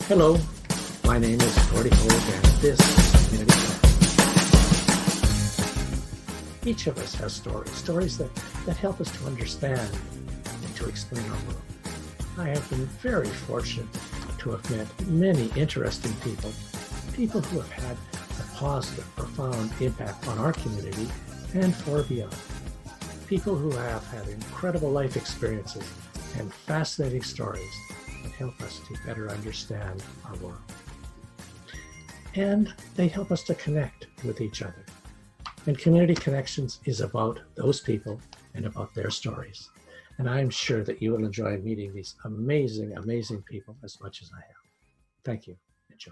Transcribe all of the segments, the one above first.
Hello, my name is Gordy Hawke, and this is Community Connect. Each of us has stories that help us to understand and to explain our world. I have been very fortunate to have met many interesting people who have had a positive, profound impact on our community and far beyond. People who have had incredible life experiences and fascinating stories that help us to better understand our world. And they help us to connect with each other. And Community Connections is about those people and about their stories. And I'm sure that you will enjoy meeting these amazing, amazing people as much as I have. Thank you. Enjoy.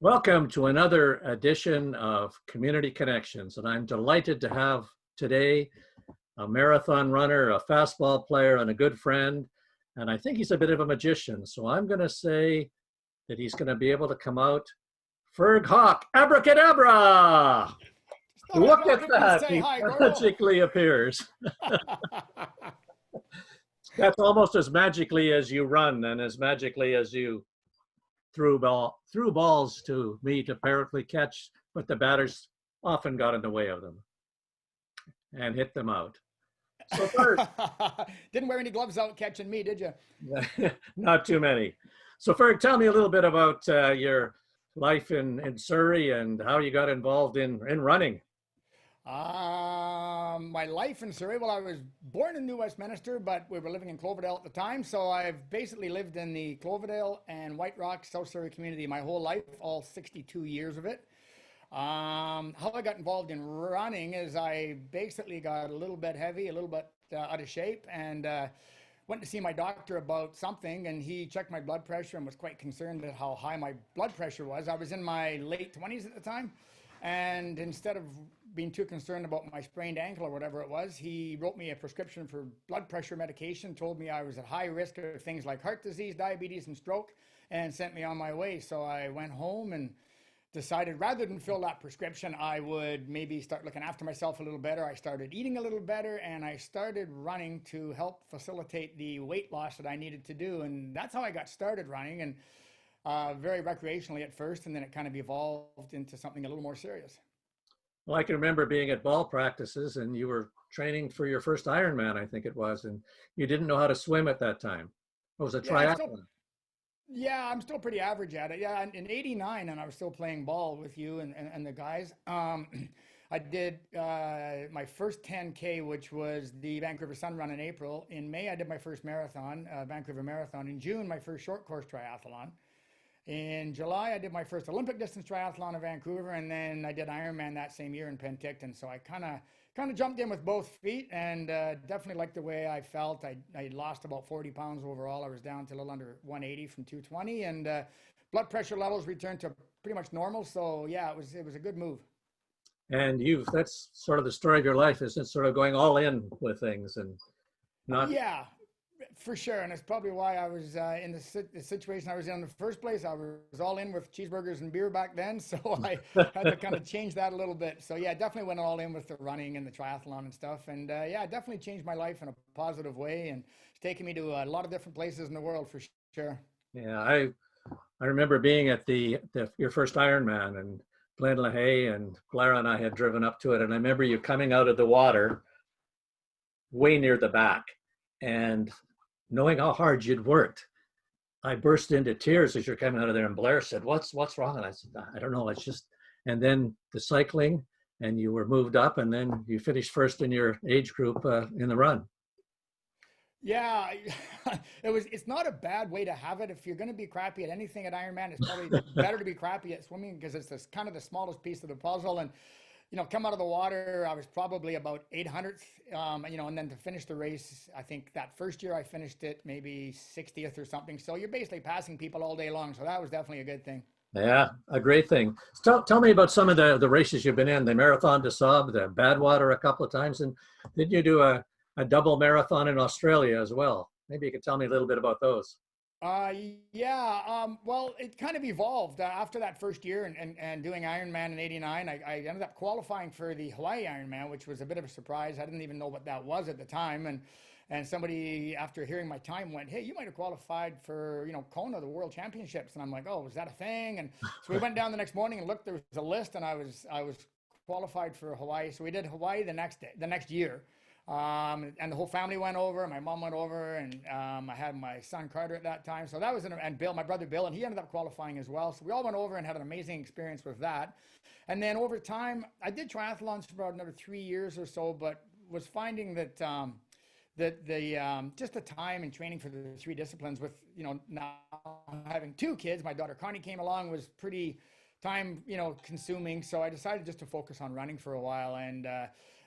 Welcome to another edition of Community Connections. And I'm delighted to have today a marathon runner, a fastball player, and a good friend. And I think he's a bit of a magician. So I'm going to say that he's going to be able to come out. Ferg Hawke, abracadabra! Look at that, he magically appears. That's almost as magically as you run and as magically as you threw balls to me to apparently catch, but the batters often got in the way of them and hit them out. So Ferg, didn't wear any gloves out catching me, did you? Not too many. So Ferg, tell me a little bit about your life in Surrey and how you got involved in running. My life in Surrey, well, I was born in New Westminster, but we were living in Cloverdale at the time. So I've basically lived in the Cloverdale and White Rock, South Surrey community my whole life, all 62 years of it. How I got involved in running is I basically got a little bit heavy, a little bit out of shape, and went to see my doctor about something, and he checked my blood pressure and was quite concerned at how high my blood pressure was. I was in my late 20s at the time, and instead of being too concerned about my sprained ankle or whatever it was, he wrote me a prescription for blood pressure medication, told me I was at high risk of things like heart disease, diabetes, and stroke, and sent me on my way. So I went home and decided rather than fill that prescription, I would maybe start looking after myself a little better. I started eating a little better, and I started running to help facilitate the weight loss that I needed to do. And that's how I got started running, and very recreationally at first, and then it kind of evolved into something a little more serious. Well, I can remember being at ball practices and you were training for your first Ironman, I think it was, and you didn't know how to swim at that time. It was a triathlon. Yeah, I'm still pretty average at it. Yeah, in '89, and I was still playing ball with you and the guys. I did my first 10K, which was the Vancouver Sun Run in April. In May, I did my first marathon, Vancouver Marathon. In June, my first short course triathlon. In July, I did my first Olympic distance triathlon in Vancouver, and then I did Ironman that same year in Penticton. So I kind of jumped in with both feet, and definitely liked the way I felt. I lost about 40 pounds overall. I was down to a little under 180 from 220, and blood pressure levels returned to pretty much normal. So yeah, it was a good move. And that's sort of the story of your life, isn't it? Sort of going all in with things and not. Yeah, for sure. And it's probably why I was in the situation I was in the first place. I was all in with cheeseburgers and beer back then. So I had to kind of change that a little bit. So yeah, definitely went all in with the running and the triathlon and stuff. And yeah, it definitely changed my life in a positive way. And it's taken me to a lot of different places in the world for sure. Yeah, I remember being at your first Ironman, and Glenn LaHaye and Clara and I had driven up to it. And I remember you coming out of the water way near the back, and knowing how hard you'd worked, I burst into tears as you're coming out of there. And Blair said, what's wrong? And I said, I don't know. It's just, and then the cycling, and you were moved up, and then you finished first in your age group in the run. Yeah, it's not a bad way to have it. If you're going to be crappy at anything at Ironman, it's probably better to be crappy at swimming, because it's kind of the smallest piece of the puzzle. And come out of the water, I was probably about 800th, and then to finish the race, I think that first year I finished it maybe 60th or something. So you're basically passing people all day long. So that was definitely a good thing. Yeah, a great thing. Tell me about some of the races you've been in, the Marathon des Sables, the Badwater a couple of times. And didn't you do a double marathon in Australia as well? Maybe you could tell me a little bit about those. Well, it kind of evolved after that first year and doing Ironman in '89. I ended up qualifying for the Hawaii Ironman, which was a bit of a surprise. I didn't even know what that was at the time. And somebody, after hearing my time, went, "Hey, you might have qualified for, Kona, the World Championships." And I'm like, "Oh, was that a thing?" And so we went down the next morning and looked. There was a list, and I was qualified for Hawaii. So we did Hawaii the next year. And the whole family went over, my mom went over, and I had my son Carter at that time. So that was, and Bill, my brother Bill, and he ended up qualifying as well. So we all went over and had an amazing experience with that. And then over time, I did triathlons for about another 3 years or so, but was finding that just the time and training for the three disciplines with, now having two kids, my daughter Connie came along, was pretty time, consuming. So I decided just to focus on running for a while,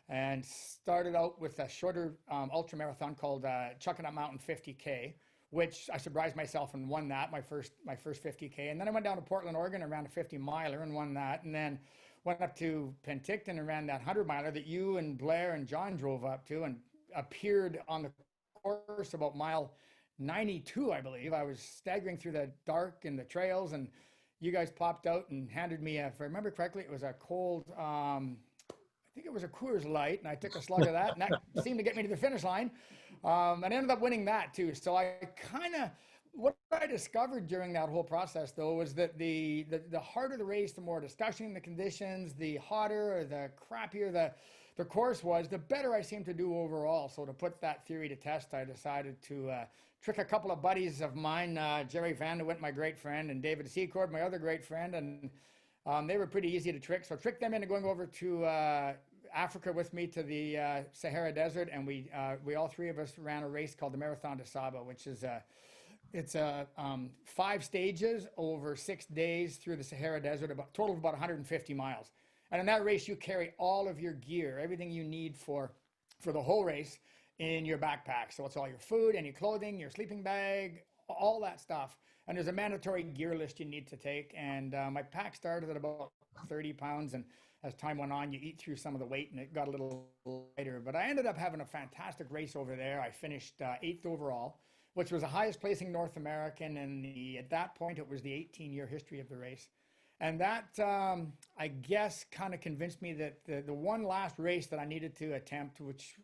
and started out with a shorter ultra marathon called Chuckanut Mountain 50K, which I surprised myself and won that, my first 50K. And then I went down to Portland, Oregon and ran a 50 miler and won that. And then went up to Penticton and ran that 100 miler that you and Blair and John drove up to, and appeared on the course about mile 92, I believe. I was staggering through the dark and the trails, and you guys popped out and handed me, if I remember correctly, it was a cold, I think it was a Coors Light, and I took a slug of that, and that seemed to get me to the finish line. And I ended up winning that too. So what I discovered during that whole process, though, was that the harder the race, the more discussion, the conditions, the hotter or the crappier the course was, the better I seemed to do overall. So to put that theory to test, I decided to trick a couple of buddies of mine, Jerry Van de Wint, my great friend, and David Secord, my other great friend, and they were pretty easy to trick. So I tricked them into going over to Africa with me to the Sahara Desert, and we all three of us ran a race called the Marathon de Saba, which is it's 5 stages over 6 days through the Sahara Desert, about total of about 150 miles. And in that race, you carry all of your gear, everything you need for the whole race in your backpack. So it's all your food and your clothing, your sleeping bag, all that stuff. And there's a mandatory gear list you need to take. And my pack started at about 30 pounds. And as time went on, you eat through some of the weight and it got a little lighter. But I ended up having a fantastic race over there. I finished 8th overall, which was the highest placing North American. And at that point, it was the 18-year history of the race. And that, I guess, kind of convinced me that the one last race that I needed to attempt, which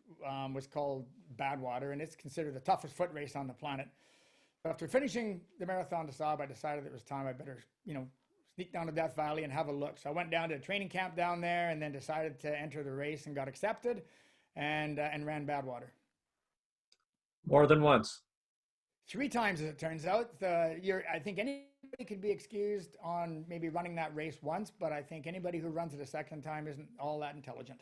was called Badwater, and it's considered the toughest foot race on the planet. But after finishing the Marathon de Sable, I decided it was time I better, sneak down to Death Valley and have a look. So I went down to a training camp down there, and then decided to enter the race and got accepted, and ran Badwater. More than once. 3 times, as it turns out. I think anybody could be excused on maybe running that race once, but I think anybody who runs it a second time isn't all that intelligent.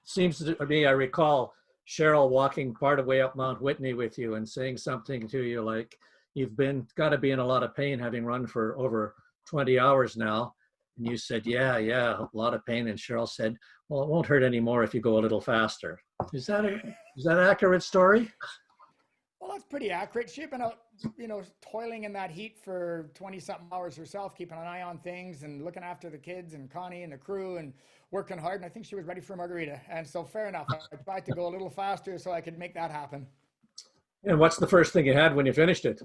Seems to me, I recall Cheryl walking part of the way up Mount Whitney with you and saying something to you like, "You've got to be in a lot of pain having run for over 20 hours now." And you said, yeah, a lot of pain. And Cheryl said, "Well, it won't hurt anymore if you go a little faster." Is that an accurate story? Well, that's pretty accurate. She'd been out, toiling in that heat for 20-something hours herself, keeping an eye on things and looking after the kids and Connie and the crew and working hard. And I think she was ready for a margarita. And so fair enough. I tried to go a little faster so I could make that happen. And what's the first thing you had when you finished it?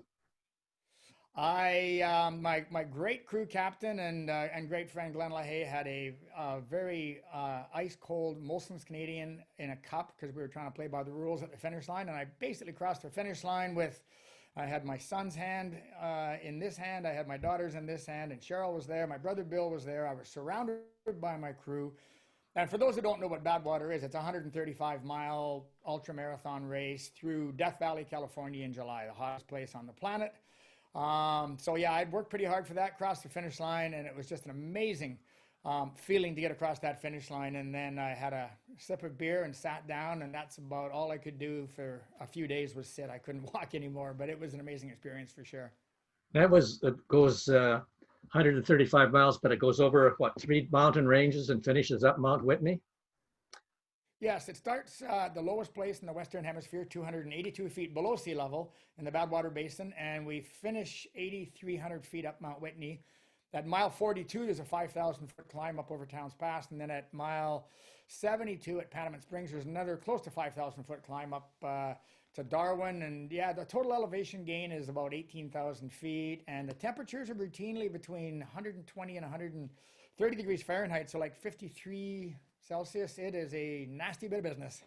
My great crew captain and great friend Glenn LaHaye had a very ice cold Molson's Canadian in a cup, because we were trying to play by the rules at the finish line, and I basically crossed the finish line I had my son's hand in this hand, I had my daughter's in this hand, and Cheryl was there, my brother Bill was there. I was surrounded by my crew. And for those who don't know what Badwater is, it's a 135-mile ultra marathon race through Death Valley, California in July, the hottest place on the planet. So yeah, I'd worked pretty hard for that, crossed the finish line, and it was just an amazing feeling to get across that finish line. And then I had a sip of beer and sat down, and that's about all I could do for a few days was sit. I couldn't walk anymore, but it was an amazing experience for sure. It goes 135 miles, but it goes over 3 mountain ranges and finishes up Mount Whitney? Yes, it starts the lowest place in the Western Hemisphere, 282 feet below sea level in the Badwater Basin, and we finish 8,300 feet up Mount Whitney. At mile 42, there's a 5,000-foot climb up over Towns Pass, and then at mile 72 at Panamint Springs, there's another close to 5,000-foot climb up to Darwin. And yeah, the total elevation gain is about 18,000 feet, and the temperatures are routinely between 120 and 130 degrees Fahrenheit, so like 53 Celsius. It is a nasty bit of business.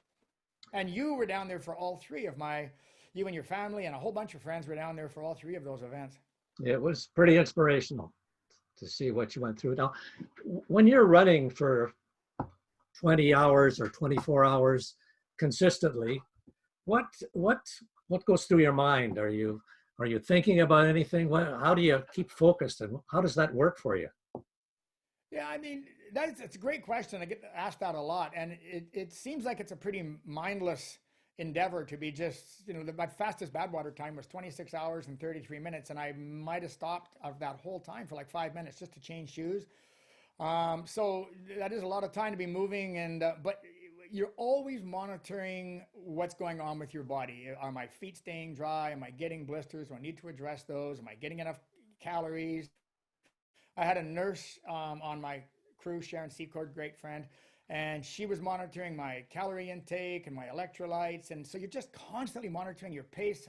And you were down there for all three of my, you and your family and a whole bunch of friends were down there for all three of those events. It was pretty inspirational to see what you went through. Now, when you're running for 20 hours or 24 hours consistently, what what what goes through your mind? Are you thinking about anything? How do you keep focused, and how does that work for you? Yeah, I mean, it's a great question. I get asked that a lot, and it seems like it's a pretty mindless endeavor to be just, my fastest Badwater time was 26 hours and 33 minutes, and I might have stopped of that whole time for like 5 minutes just to change shoes. So that is a lot of time to be moving, and but you're always monitoring what's going on with your body. Are my feet staying dry? Am I getting blisters? Do I need to address those? Am I getting enough calories? I had a nurse on my crew, Sharon Secord, great friend, and she was monitoring my calorie intake and my electrolytes. And so you're just constantly monitoring your pace.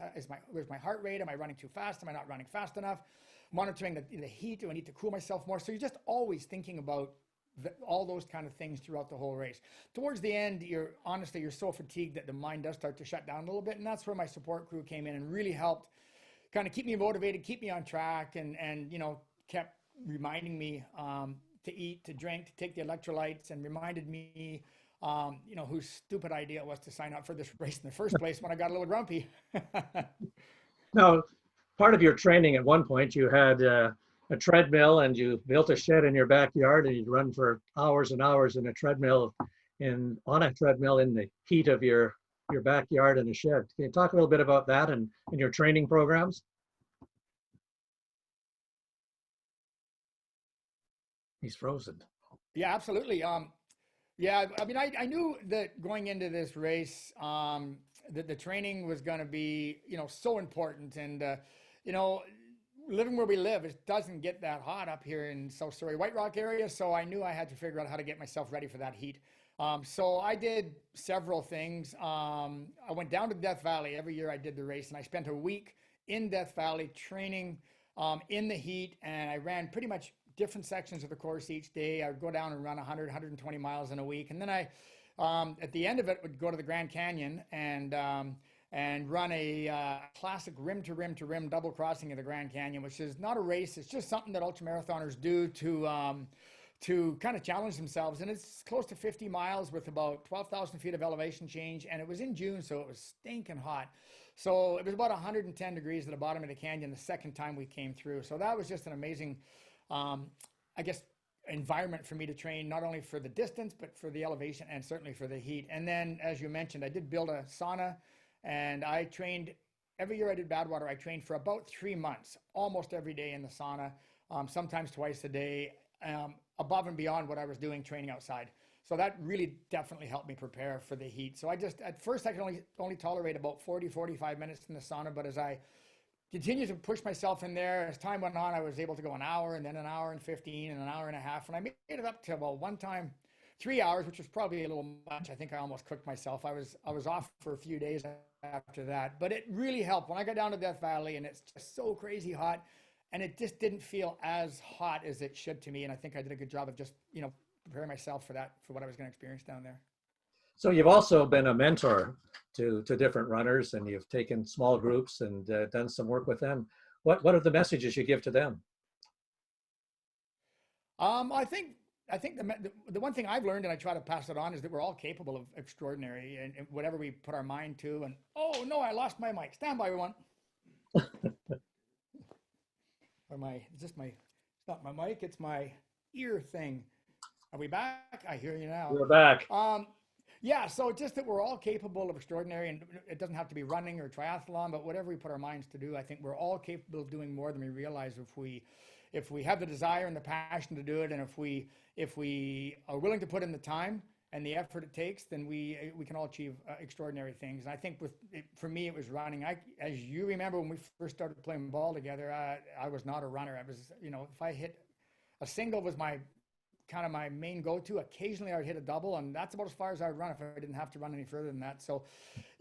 Where's my heart rate? Am I running too fast? Am I not running fast enough? Monitoring the heat. Do I need to cool myself more? So you're just always thinking about all those kind of things throughout the whole race. Towards the end, you're so fatigued that the mind does start to shut down a little bit. And that's where my support crew came in and really helped kind of keep me motivated, keep me on track, and kept reminding me to eat, to drink, to take the electrolytes, and reminded me, whose stupid idea it was to sign up for this race in the first place when I got a little grumpy. Now, part of your training at one point, you had a treadmill and you built a shed in your backyard and you'd run for hours and hours in a treadmill on a treadmill in the heat of your backyard in a shed. Can you talk a little bit about that and your training programs? He's frozen. Yeah, absolutely. Yeah, I mean, I knew that going into this race, that the training was going to be, so important. And, living where we live, it doesn't get that hot up here in South Surrey, White Rock area. So I knew I had to figure out how to get myself ready for that heat. So I did several things. I went down to Death Valley every year I did the race, and I spent a week in Death Valley training in the heat, and I ran pretty much different sections of the course each day. I would go down and run 100, 120 miles in a week. And then I, at the end of it, would go to the Grand Canyon and run a classic rim to rim to rim double crossing of the Grand Canyon, which is not a race. It's just something that ultramarathoners do to kind of challenge themselves. And it's close to 50 miles with about 12,000 feet of elevation change. And it was in June, so it was stinking hot. So it was about 110 degrees at the bottom of the canyon the second time we came through. So that was just an amazing, I guess, environment for me to train, not only for the distance, but for the elevation and certainly for the heat. And then, as you mentioned, I did build a sauna, and I trained every year I did Badwater. I trained for about 3 months, almost every day in the sauna, sometimes twice a day, above and beyond what I was doing training outside. So that really definitely helped me prepare for the heat. So at first I could only tolerate about 40, 45 minutes in the sauna, but as I continued to push myself in there, as time went on, I was able to go an hour, and then an hour and 15 and an hour and a half. And I made it up to about one time 3 hours, which was probably a little much. I think I almost cooked myself. I was off for a few days after that, but it really helped when I got down to Death Valley, and it's just so crazy hot, and it just didn't feel as hot as it should to me. And I think I did a good job of just, preparing myself for what I was going to experience down there. So you've also been a mentor to different runners, and you've taken small groups and done some work with them. What are the messages you give to them? I think the one thing I've learned, and I try to pass it on, is that we're all capable of extraordinary, and whatever we put our mind to. And oh no, I lost my mic. Stand by, everyone. It's not my mic. It's my ear thing. Are we back? I hear you now. We're back. Yeah, so just that we're all capable of extraordinary, and it doesn't have to be running or triathlon, but whatever we put our minds to do, I think we're all capable of doing more than we realize if we have the desire and the passion to do it, and if we are willing to put in the time and the effort it takes, then we can all achieve extraordinary things. And I think for me, it was running. As you remember, when we first started playing ball together, I was not a runner. I was, if I hit a single was my main go-to. Occasionally I would hit a double, and that's about as far as I would run if I didn't have to run any further than that. So,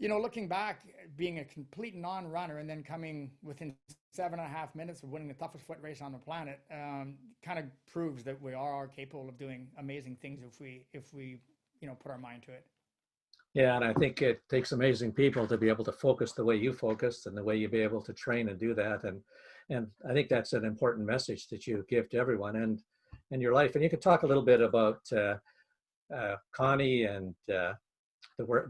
looking back, being a complete non-runner and then coming within 7.5 minutes of winning the toughest foot race on the planet, kind of proves that we are capable of doing amazing things if we put our mind to it. Yeah, and I think it takes amazing people to be able to focus the way you focused and the way you be able to train and do that. And I think that's an important message that you give to everyone and your life. And you could talk a little bit about Connie and the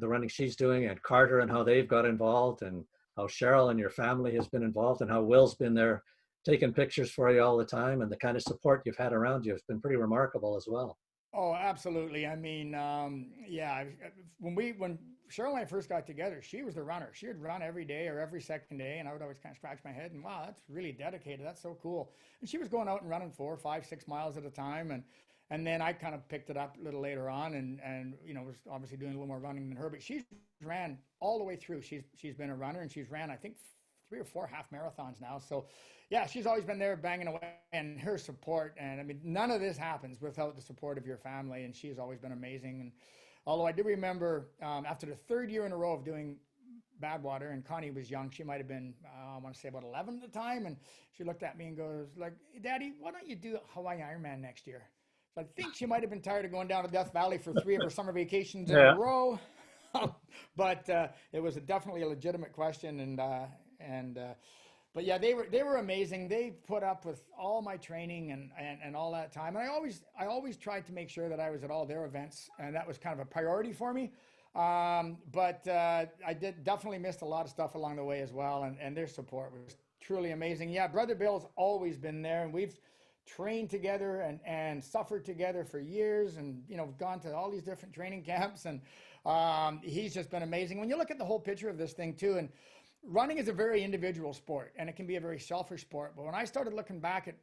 running she's doing, and Carter and how they've got involved, and how Cheryl and your family has been involved, and how Will's been there taking pictures for you all the time, and the kind of support you've had around you has been pretty remarkable as well. Oh, absolutely. I mean, yeah, when Cheryl and I first got together, she was the runner. She would run every day or every second day, and I would always kind of scratch my head and, wow, that's really dedicated. That's so cool. And she was going out and running 4, 5, 6 miles at a time, and then I kind of picked it up a little later on, and was obviously doing a little more running than her. But she's ran all the way through. She's been a runner, and she's ran, I think, 3 or 4 half marathons now. So yeah, she's always been there banging away, and her support. And I mean, none of this happens without the support of your family. And she's always been amazing. And although I do remember after the 3rd year in a row of doing Badwater, and Connie was young, she might have been, I want to say about 11 at the time. And she looked at me and goes like, Daddy, why don't you do Hawaii Ironman next year? So I think she might have been tired of going down to Death Valley for 3 of her summer vacations in a row. But it was definitely a legitimate question. But yeah, they were amazing. They put up with all my training and all that time. And I always tried to make sure that I was at all their events, and that was kind of a priority for me. But I definitely missed a lot of stuff along the way as well, and their support was truly amazing. Yeah, Brother Bill's always been there, and we've trained together and suffered together for years, and gone to all these different training camps, and he's just been amazing. When you look at the whole picture of this thing too, and running is a very individual sport, and it can be a very selfish sport. But when I started looking back at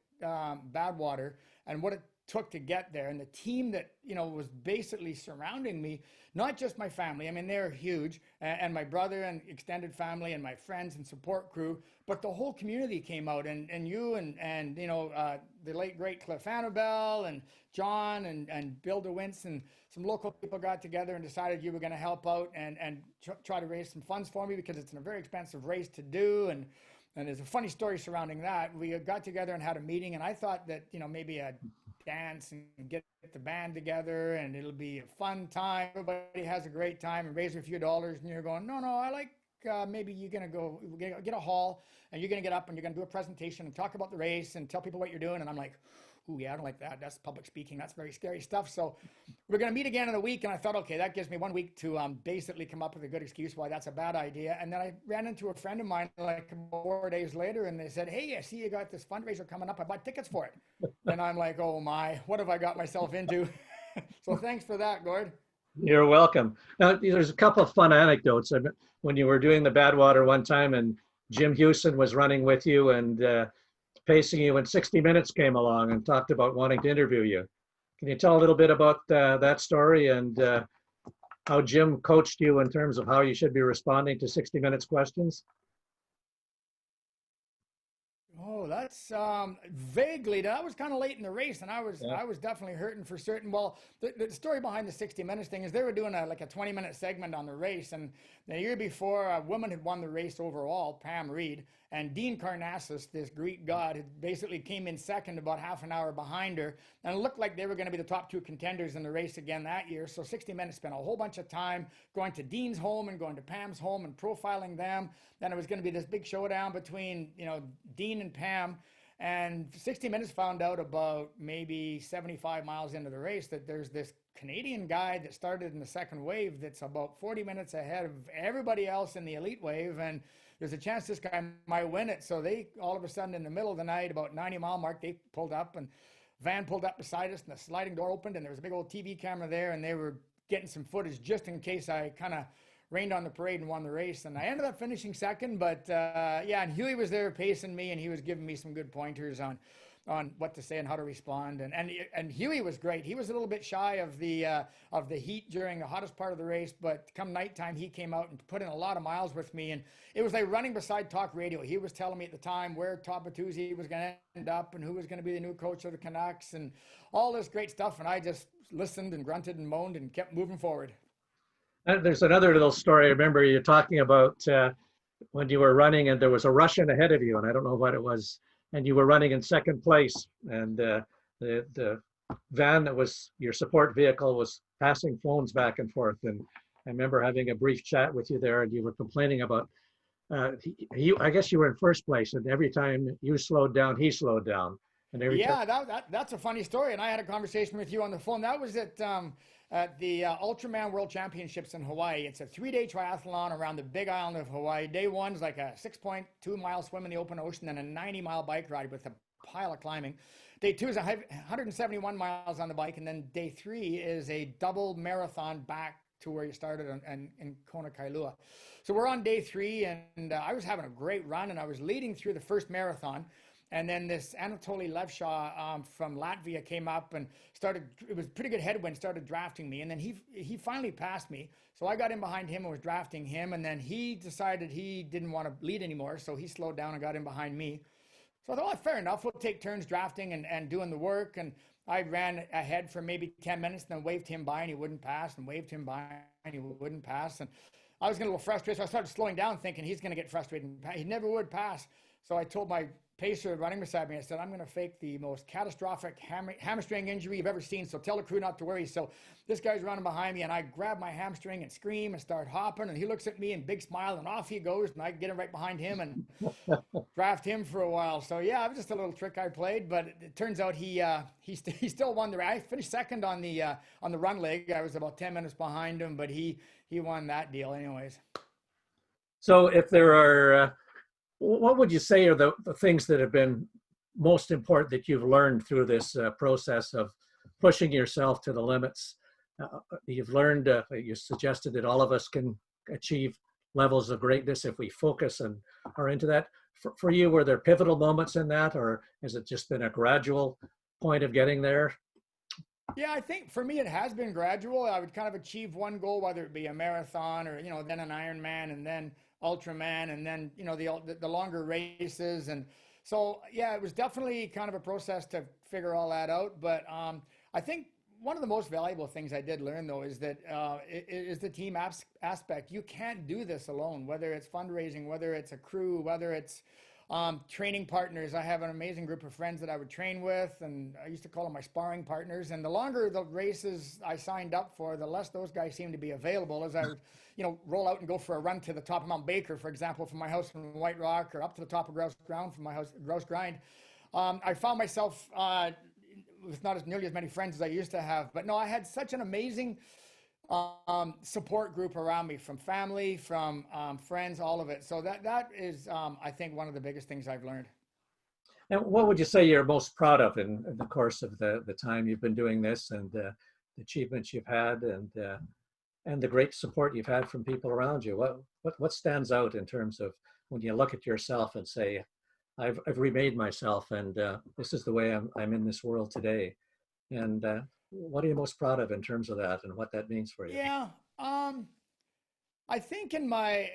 Badwater and what it took to get there, and the team that was basically surrounding me, not just my family, I mean they're huge, and my brother and extended family and my friends and support crew, but the whole community came out, and you and the late great Cliff Annabelle and John and Bill DeWince and some local people got together and decided you were going to help out and try to raise some funds for me, because it's a very expensive race to do. And there's a funny story surrounding that. We got together and had a meeting, and I thought that maybe I'd dance and get the band together and it'll be a fun time, everybody has a great time, and raise a few dollars. And you're going, no, I like maybe you're going to go get a hall, and you're going to get up and you're going to do a presentation and talk about the race and tell people what you're doing. And I'm like, ooh, yeah, I don't like that. That's public speaking. That's very scary stuff. So we're going to meet again in a week. And I thought, okay, that gives me 1 week to basically come up with a good excuse why that's a bad idea. And then I ran into a friend of mine like 4 days later, and they said, hey, I see you got this fundraiser coming up. I bought tickets for it. And I'm like, oh my, what have I got myself into? So thanks for that, Gord. You're welcome. Now, there's a couple of fun anecdotes. When you were doing the Badwater one time, and Jim Hewson was running with you and pacing you, and 60 Minutes came along and talked about wanting to interview you. Can you tell a little bit about that story and how Jim coached you in terms of how you should be responding to 60 Minutes questions? Oh, that's vaguely. That was kind of late in the race, and I was definitely hurting for certain. Well, the story behind the 60 Minutes thing is they were doing a 20-minute segment on the race, and the year before, a woman had won the race overall, Pam Reed, and Dean Karnassus, this Greek god, had basically came in second, about half an hour behind her, and it looked like they were going to be the top 2 contenders in the race again that year. So 60 Minutes spent a whole bunch of time going to Dean's home and going to Pam's home and profiling them. Then it was going to be this big showdown between Dean and Pam. And 60 Minutes found out about maybe 75 miles into the race that there's this Canadian guy that started in the second wave that's about 40 minutes ahead of everybody else in the elite wave, and there's a chance this guy might win it. So they, all of a sudden in the middle of the night, about 90-mile mark, they pulled up, and van pulled up beside us, and the sliding door opened, and there was a big old TV camera there, and they were getting some footage just in case I kind of rained on the parade and won the race. And I ended up finishing second, but yeah, and Huey was there pacing me, and he was giving me some good pointers on what to say and how to respond. And Huey was great. He was a little bit shy of the heat during the hottest part of the race, but come nighttime, he came out and put in a lot of miles with me. And it was like running beside talk radio. He was telling me at the time where Todd Bertuzzi was going to end up and who was going to be the new coach of the Canucks and all this great stuff. And I just listened and grunted and moaned and kept moving forward. There's another little story. I remember you talking about when you were running and there was a Russian ahead of you, and I don't know what it was, and you were running in second place, and the van that was your support vehicle was passing phones back and forth, and I remember having a brief chat with you there, and you were complaining about I guess you were in first place, and every time you slowed down, he slowed down, and every time. Yeah, that's a funny story. And I had a conversation with you on the phone. That was at the Ultraman World Championships in Hawaii. It's a 3-day triathlon around the Big Island of Hawaii. Day one's like a 6.2-mile swim in the open ocean and a 90-mile bike ride with a pile of climbing. Day two is 171 miles on the bike, and then day three is a double marathon back to where you started in Kona Kailua. So we're on day three, and I was having a great run, and I was leading through the first marathon. And then this Anatoly Levshaw from Latvia came up and started, it was pretty good headwind, started drafting me. And then he finally passed me. So I got in behind him and was drafting him. And then he decided he didn't want to lead anymore. So he slowed down and got in behind me. So I thought, well, fair enough. We'll take turns drafting and doing the work. And I ran ahead for maybe 10 minutes, then waved him by and he wouldn't pass, and waved him by and he wouldn't pass. And I was getting a little frustrated. So I started slowing down thinking he's going to get frustrated. He never would pass. So I told my pacer running beside me, I said, I'm going to fake the most catastrophic hamstring injury you've ever seen, so tell the crew not to worry. So this guy's running behind me, and I grab my hamstring and scream and start hopping, and he looks at me and big smile, and off he goes, and I get him right behind him and draft him for a while. So yeah, it was just a little trick I played, but it turns out he still won the race. I finished second on the run leg. I was about 10 minutes behind him, but he won that deal anyways. So if there are what would you say are the things that have been most important that you've learned through this process of pushing yourself to the limits? You've learned, you suggested that all of us can achieve levels of greatness if we focus and are into that. For you, were there pivotal moments in that, or has it just been a gradual point of getting there? Yeah, I think for me it has been gradual. I would kind of achieve one goal, whether it be a marathon or, then an Ironman and then Ultraman and then, the longer races. And so, yeah, it was definitely kind of a process to figure all that out. But I think one of the most valuable things I did learn, though, is that is the team aspect. You can't do this alone, whether it's fundraising, whether it's a crew, whether it's training partners. I have an amazing group of friends that I would train with, and I used to call them my sparring partners. And the longer the races I signed up for, the less those guys seemed to be available as I would, roll out and go for a run to the top of Mount Baker, for example, from my house in White Rock, or up to the top of Grouse Ground from my house, Grouse Grind. I found myself with not as nearly as many friends as I used to have. But no, I had such an amazing support group around me, from family, from friends, all of it. So that is, I think, one of the biggest things I've learned. And what would you say you're most proud of in the course of the time you've been doing this, and the achievements you've had, and the great support you've had from people around you? What stands out in terms of when you look at yourself and say, I've remade myself, and this is the way I'm in this world today? And what are you most proud of in terms of that, and what that means for you? Yeah, I think in my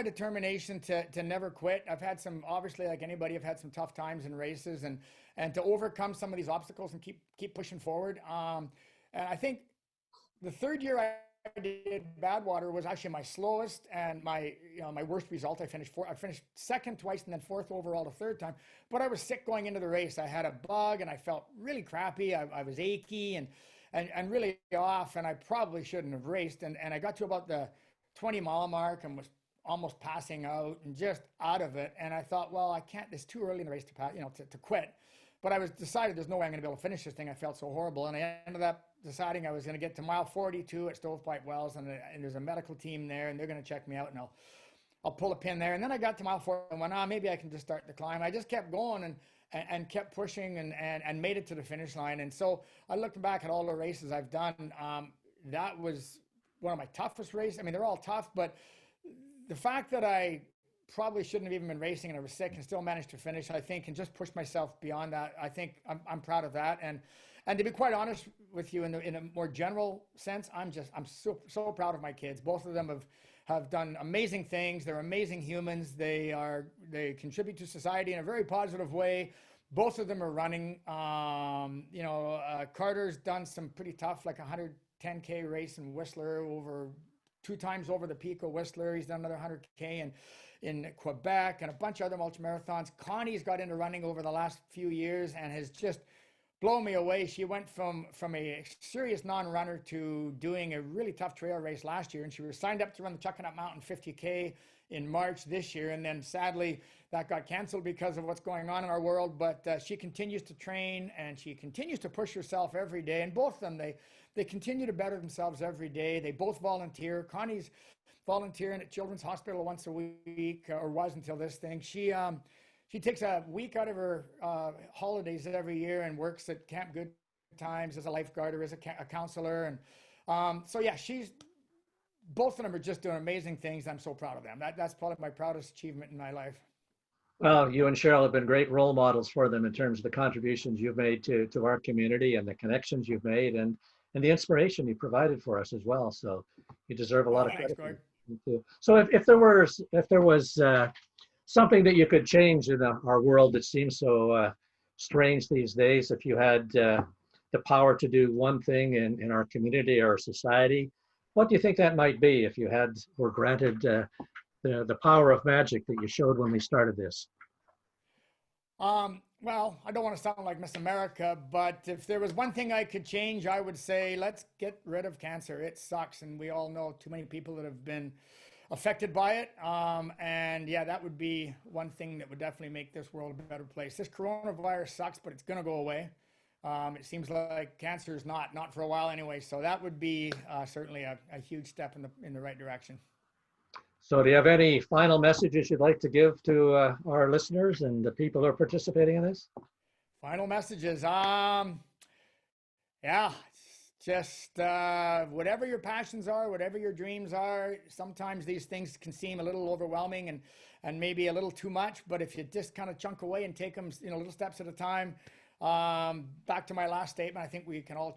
determination to never quit. I've had some, obviously, like anybody, I've had some tough times in races, and to overcome some of these obstacles and keep pushing forward. And I think the third year I did Badwater was actually my slowest and my worst result. I finished second twice and then fourth overall the third time. But I was sick going into the race. I had a bug and I felt really crappy. I was achy and really off, and I probably shouldn't have raced. And I got to about the 20-mile mark and was almost passing out and just out of it. And I thought, well, I can't. It's too early in the race to quit. But I was decided there's no way I'm going to be able to finish this thing. I felt so horrible, and I ended up deciding I was going to get to mile 42 at Stovepipe Wells, and there's a medical team there, and they're going to check me out, and I'll pull a pin there. And then I got to mile 4 and went, maybe I can just start the climb. I just kept going and kept pushing and made it to the finish line. And so I looked back at all the races I've done. That was one of my toughest races. I mean, they're all tough, but the fact that I probably shouldn't have even been racing and I was sick and still managed to finish, I think, and just push myself beyond that, I think I'm proud of that. And to be quite honest with you, in a more general sense, I'm so proud of my kids. Both of them have done amazing things. They're amazing humans. They contribute to society in a very positive way. Both of them are running. Carter's done some pretty tough, like 110K race in Whistler, over 2 times over the peak of Whistler. He's done another 100K in Quebec and a bunch of other ultramarathons. Connie's got into running over the last few years and has just blown me away. She went from a serious non-runner to doing a really tough trail race last year, and she was signed up to run the Chuckanut Mountain 50K in March this year, and then sadly that got canceled because of what's going on in our world. But she continues to train, and she continues to push herself every day, and both of them, they continue to better themselves every day. They both volunteer. Connie's volunteering at Children's Hospital once a week, or was until this thing. She takes a week out of her holidays every year and works at Camp Good Times as a lifeguard or as a counselor. And so, yeah, both of them are just doing amazing things. I'm so proud of them. That's probably my proudest achievement in my life. Well, you and Cheryl have been great role models for them in terms of the contributions you've made to our community and the connections you've made and the inspiration you provided for us as well. So you deserve a lot of credit. So if there was something that you could change in our world that seems so strange these days, if you had the power to do one thing in our community or society, what do you think that might be if you were granted the power of magic that you showed when we started this? Well, I don't want to sound like Miss America, but if there was one thing I could change, I would say let's get rid of cancer. It sucks, and we all know too many people that have been affected by it. And yeah, that would be one thing that would definitely make this world a better place. This coronavirus sucks, but it's going to go away. It seems like cancer is not for a while anyway. So that would be certainly a huge step in the right direction. So do you have any final messages you'd like to give to our listeners and the people who are participating in this? Final messages. Yeah, just whatever your passions are, whatever your dreams are, sometimes these things can seem a little overwhelming and maybe a little too much, but if you just kind of chunk away and take them, little steps at a time, back to my last statement, I think we can all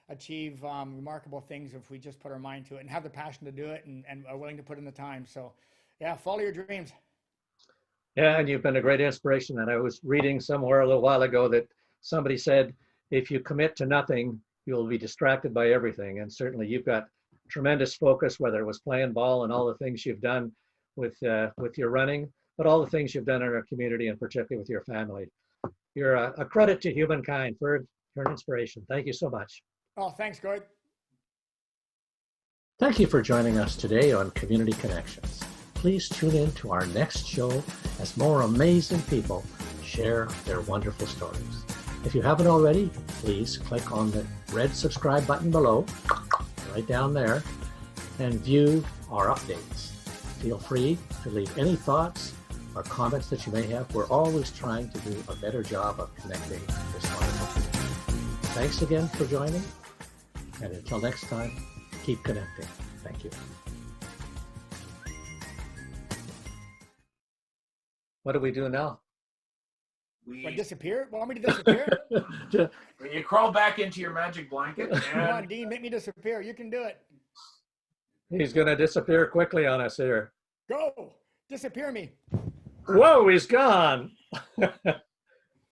achieve remarkable things if we just put our mind to it and have the passion to do it and are willing to put in the time. So yeah, follow your dreams. Yeah, and you've been a great inspiration. And I was reading somewhere a little while ago that somebody said, if you commit to nothing, you'll be distracted by everything. And certainly you've got tremendous focus, whether it was playing ball and all the things you've done with your running, but all the things you've done in our community and particularly with your family. You're a credit to humankind. Ferg, you're an inspiration. Thank you so much. Oh, thanks, Gord. Thank you for joining us today on Community Connections. Please tune in to our next show as more amazing people share their wonderful stories. If you haven't already, please click on the red subscribe button below, right down there, and view our updates. Feel free to leave any thoughts or comments that you may have. We're always trying to do a better job of connecting this wonderful community. Thanks again for joining, and until next time, keep connecting. Thank you. What do we do now? What, disappear? Want me to disappear? You crawl back into your magic blanket. And... Come on, Dean, make me disappear. You can do it. He's going to disappear quickly on us here. Go. Disappear me. Whoa, he's gone.